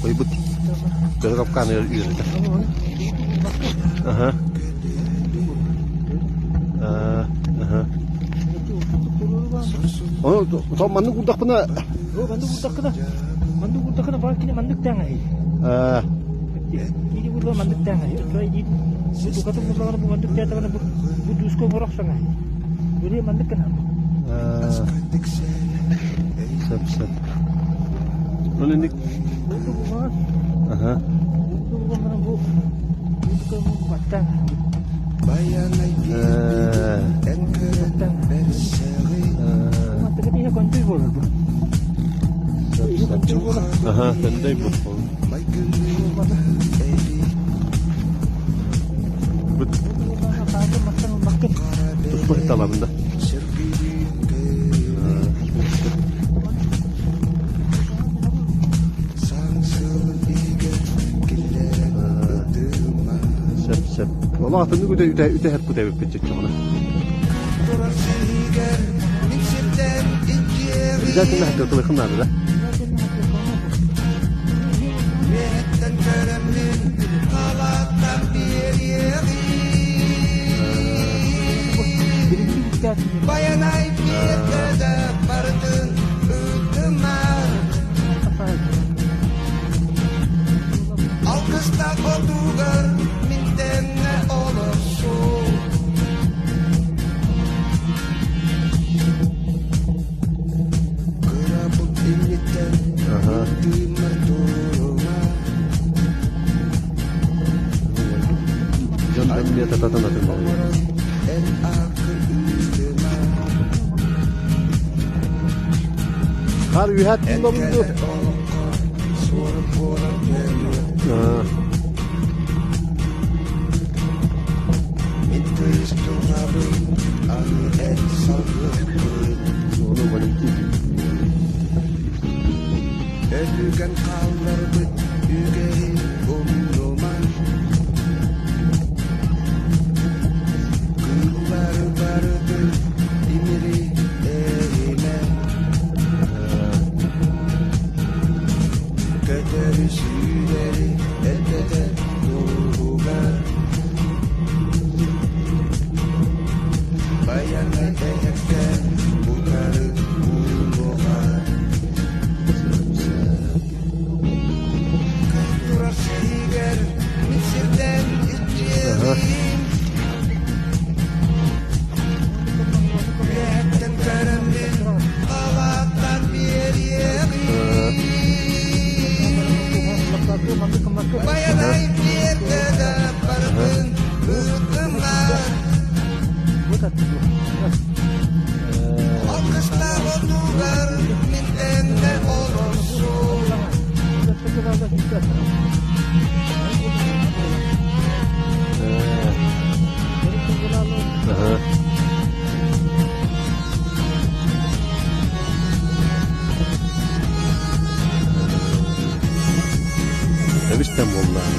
Koy but. Böyle kapkanı yürüdü. Aha. Aha. Oh, so manuk udah kena. Oh, manduk udah kena. Manduk udah kena balik ini manduk tang ai. Ini udah manduk tang ai. So ini budu kata musuh orang manduk dia tangan budu usko borok sangai. Jadi manduk kena. Sep. Lalu ini. Budu buat. Aha. Budu buat mana bu? Budu kamu batang. Batang. Mata ketinya konti boleh bu. Aha, tandai bu. But. Terus berita lah benda. Sep. Valla atını üte hep bu devir bitecek ona. Güzel günler hakkı kılıkın nerede de? Alkışlar kodugar mintenle olursun. Kerabut initen di mertuma. Jangan dia tatatan atau mau. En aku ultima. Har ühet bunda buldu. Suara bola Onu balik. Edukan kallar bit yügeyi umluman. Kıllar barıdı imiri erime. Kederi süleri elbette doğrular. Bayanlar eyekken bukarı bulmoğar. Kaydıra sigar misirden içerim. Rehetten karanlık havatan bir yerim. Bayanlar yerde parfüm ırkımlar. Alkışlar oturar mintende olursun. Aha. Demiştim vallahi.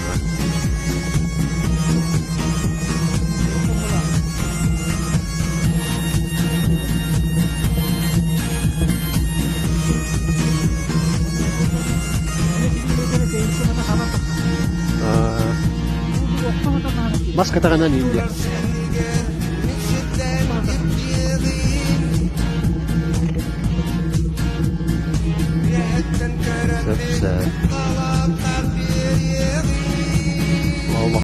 Mas katakan ini dia. Sep.